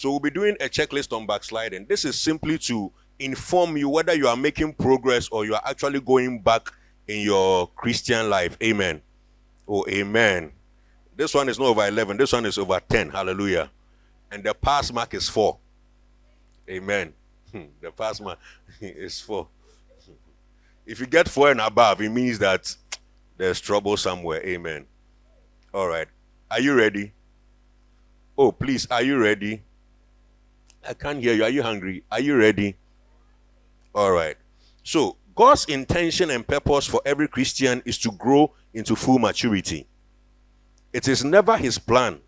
So we'll be doing a checklist on backsliding. This is simply to inform you whether you are making progress or you are actually going back in your Christian life. Amen. Oh, amen. This one is not over 11. This one is over 10. Hallelujah. And the pass mark is 4. Amen. The pass mark is 4. If you get 4 and above, it means that there's trouble somewhere. Amen. All right. Are you ready? Oh, please, are you ready? I can't hear you. Are you hungry? Are you ready? All right. So, God's intention and purpose for every Christian is to grow into full maturity. It is never his plan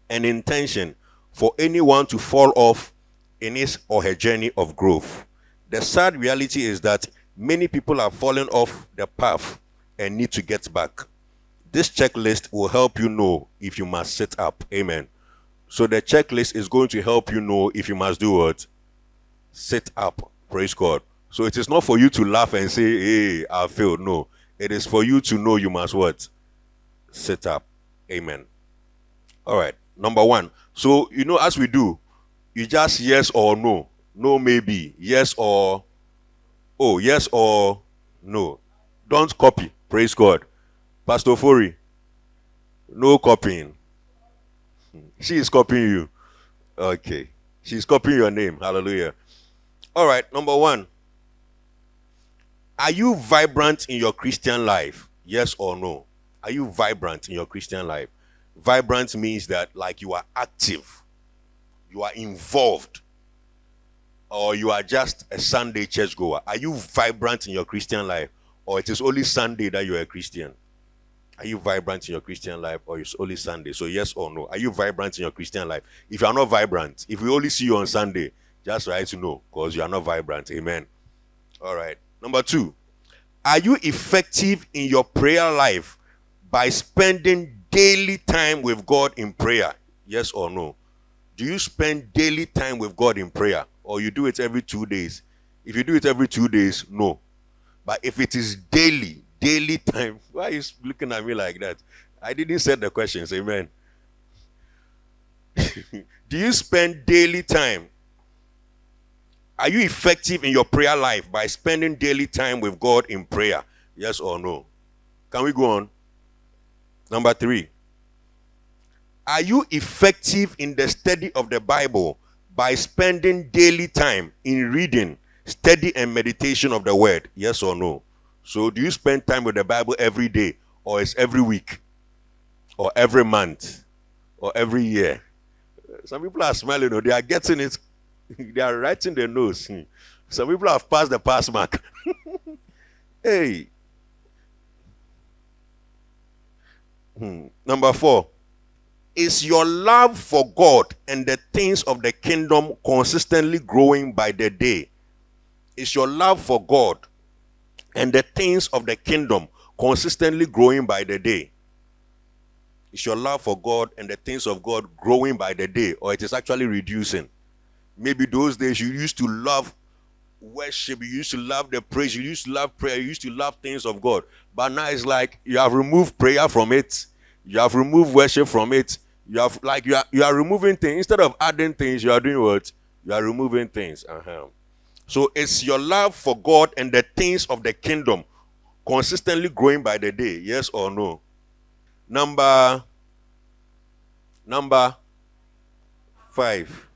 and intention for anyone to fall off in his or her journey of growth. The sad reality is that many people have fallen off the path and need to get back. This checklist will help you know if you must sit up. Amen. So the checklist is going to help you know if you must do what? Sit up. Praise God. So it is not for you to laugh and say, hey, I failed. No. It is for you to know you must what? Sit up. Amen. All right. Number 1. So, as we do, you just yes or no. No, maybe. Yes or, yes or no. Don't copy. Praise God. Pastor Fori, no copying. She is copying you. Okay. She's copying your name. Hallelujah. All right. Number 1. Are you vibrant in your Christian life? Yes or no? Are you vibrant in your Christian life? Vibrant means that like you are active, you are involved, or you are just a Sunday churchgoer. Are you vibrant in your Christian life, or it is only Sunday that you are a Christian? Are you vibrant in your Christian life, or it's only Sunday? So yes or no? Are you vibrant in your Christian life? If you are not vibrant, if we only see you on Sunday, just write to know because you are not vibrant. Amen. All right. Number 2. Are you effective in your prayer life by spending daily time with God in prayer? Yes or no? Do you spend daily time with God in prayer, or you do it every 2 days? If you do it every 2 days, no. But if it is daily time, why are you looking at me like that? I didn't set the questions. Amen. Do you spend daily time? Are you effective in your prayer life by spending daily time with God in prayer? Yes or no? Can we go on? Number 3. Are you effective in the study of the Bible by spending daily time in reading, study, and meditation of the word? Yes or no? So do you spend time with the Bible every day, or it's every week, or every month, or every year? Some people are smiling, they are getting it. They are writing their nose. Some people have passed the pass mark. Hey. Number 4. Is your love for God and the things of the kingdom consistently growing by the day? Is your love for God and the things of the kingdom consistently growing by the day? Is your love for God and the things of God growing by the day, or it is actually reducing? Maybe those days you used to love worship, you used to love the praise, you used to love prayer, you used to love things of God. But now it's like you have removed prayer from it. You have removed worship from it. You are removing things. Instead of adding things, you are doing what? You are removing things. So it's your love for God and the things of the kingdom consistently growing by the day. Yes or no? Number 5.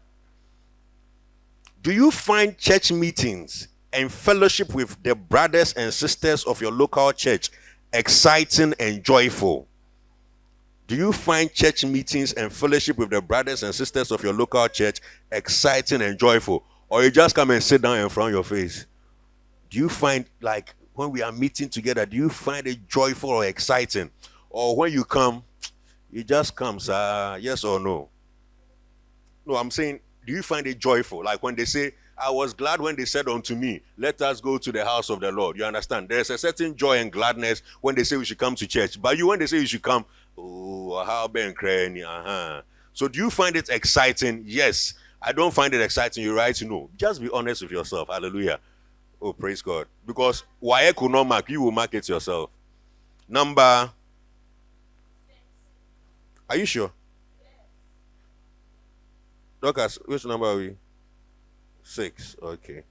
Do you find church meetings and fellowship with the brothers and sisters of your local church exciting and joyful? Do you find church meetings and fellowship with the brothers and sisters of your local church exciting and joyful? Or you just come and sit down in front of your face? Do you find, like, when we are meeting together, do you find it joyful or exciting? Or when you come, you just come, sir? Yes or no? No, I'm saying, do you find it joyful? Like when they say, I was glad when they said unto me, let us go to the house of the Lord. You understand? There's a certain joy and gladness when they say we should come to church. But when they say you should come, oh, how ben cranny, So do you find it exciting? Yes. I don't find it exciting. You're right to know. Just be honest with yourself. Hallelujah. Oh, praise God. Because why could not mark, you will mark it yourself. Number, are you sure? Dorcas, which number are we? 6. Okay.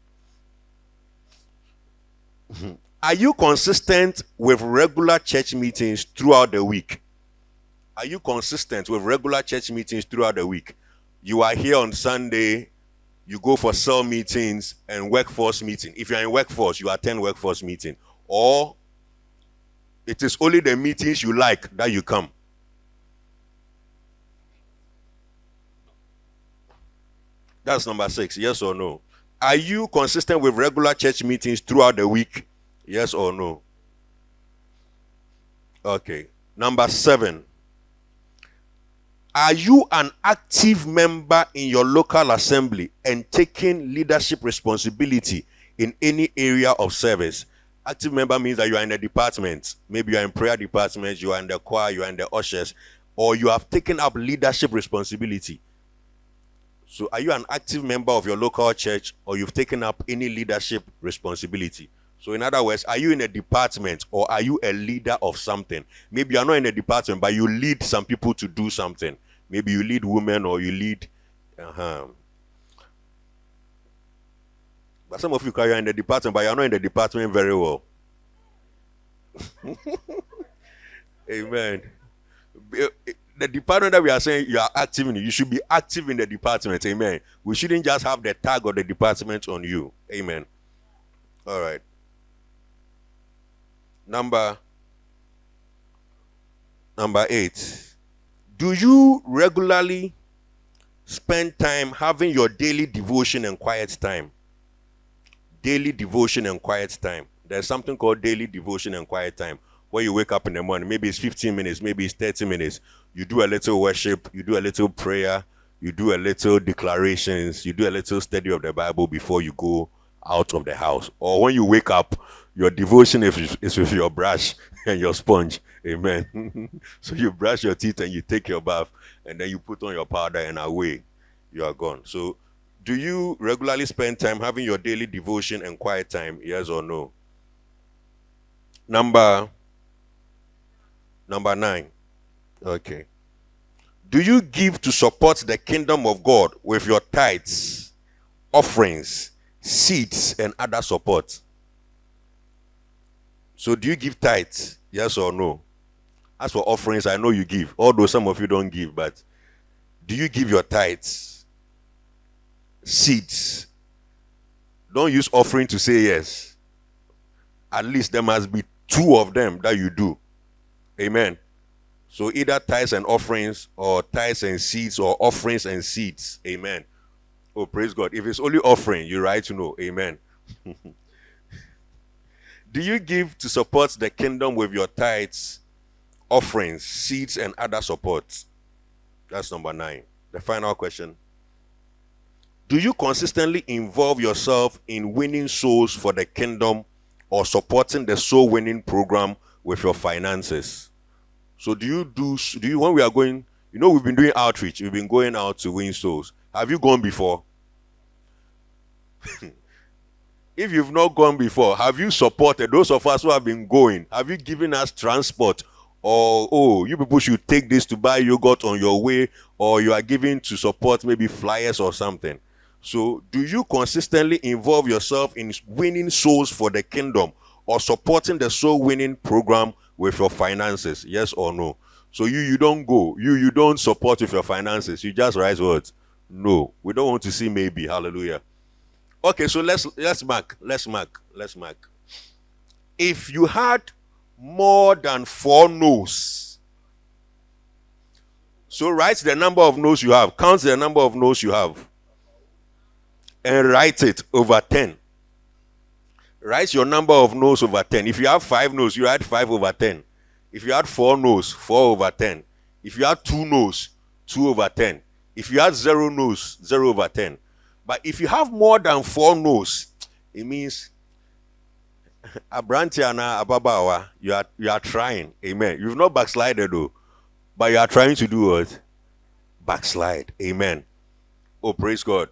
Are you consistent with regular church meetings throughout the week? Are you consistent with regular church meetings throughout the week? You are here on Sunday, you go for cell meetings and workforce meeting. If you're in workforce, you attend workforce meeting. Or it is only the meetings you like that you come. That's number 6. Yes or no? Are you consistent with regular church meetings throughout the week? Yes or no? Okay. Number 7. Are you an active member in your local assembly and taking leadership responsibility in any area of service? Active member means that you are in a department. Maybe you are in prayer department, you are in the choir, you are in the ushers, or you have taken up leadership responsibility. So are you an active member of your local church, or you've taken up any leadership responsibility? So in other words, are you in a department, or are you a leader of something? Maybe you're not in a department, but you lead some people to do something. Maybe you lead women, or you lead but some of you are in the department, but you're not in the department very well. Amen. The department that we are saying you are active in, you should be active in the department. Amen. We shouldn't just have the tag of the department on you. Amen. All right. Number 8. Do you regularly spend time having your daily devotion and quiet time? Daily devotion and quiet time. There's something called daily devotion and quiet time. When you wake up in the morning, maybe it's 15 minutes, maybe it's 30 minutes. You do a little worship, you do a little prayer, you do a little declarations, you do a little study of the Bible before you go out of the house. Or when you wake up, your devotion is with your brush and your sponge. Amen. So you brush your teeth and you take your bath, and then you put on your powder, and away you are gone. So do you regularly spend time having your daily devotion and quiet time? Yes or no? Number 9. Okay. Do you give to support the kingdom of God with your tithes, offerings, seeds, and other support? So do you give tithes? Yes or no? As for offerings, I know you give, although some of you don't give, but do you give your tithes? Seeds. Don't use offering to say yes. At least there must be 2 of them that you do. Amen. So either tithes and offerings, or tithes and seeds, or offerings and seeds. Amen. Oh, praise God. If it's only offering, you're right to know. Amen. Do you give to support the kingdom with your tithes, offerings, seeds, and other support? That's number 9. The final question. Do you consistently involve yourself in winning souls for the kingdom, or supporting the soul winning program with your finances? So do you when we are going, we've been doing outreach, we've been going out to win souls. Have you gone before? If you've not gone before, have you supported those of us who have been going? Have you given us transport? Or, you people should take this to buy yogurt on your way, or you are giving to support maybe flyers or something. So do you consistently involve yourself in winning souls for the kingdom, or supporting the soul winning program with your finances? Yes or no? So you don't go, you don't support with your finances, you just write words. No, we don't want to see maybe. Hallelujah. Okay, so let's mark. If you had more than 4 no's, so write the number of no's you have, count the number of no's you have, and write it over 10. Write your number of no's over 10. If you have 5 no's, you write 5 over 10. If you had 4 no's, 4 over 10. If you had 2 no's, 2 over 10. If you had 0 no's, 0 over 10. But if you have more than 4 no's, it means Abrantiana Ababawa, you are trying. Amen. You've not backslided though, but you are trying to do what? Backslide. Amen. Oh, praise God.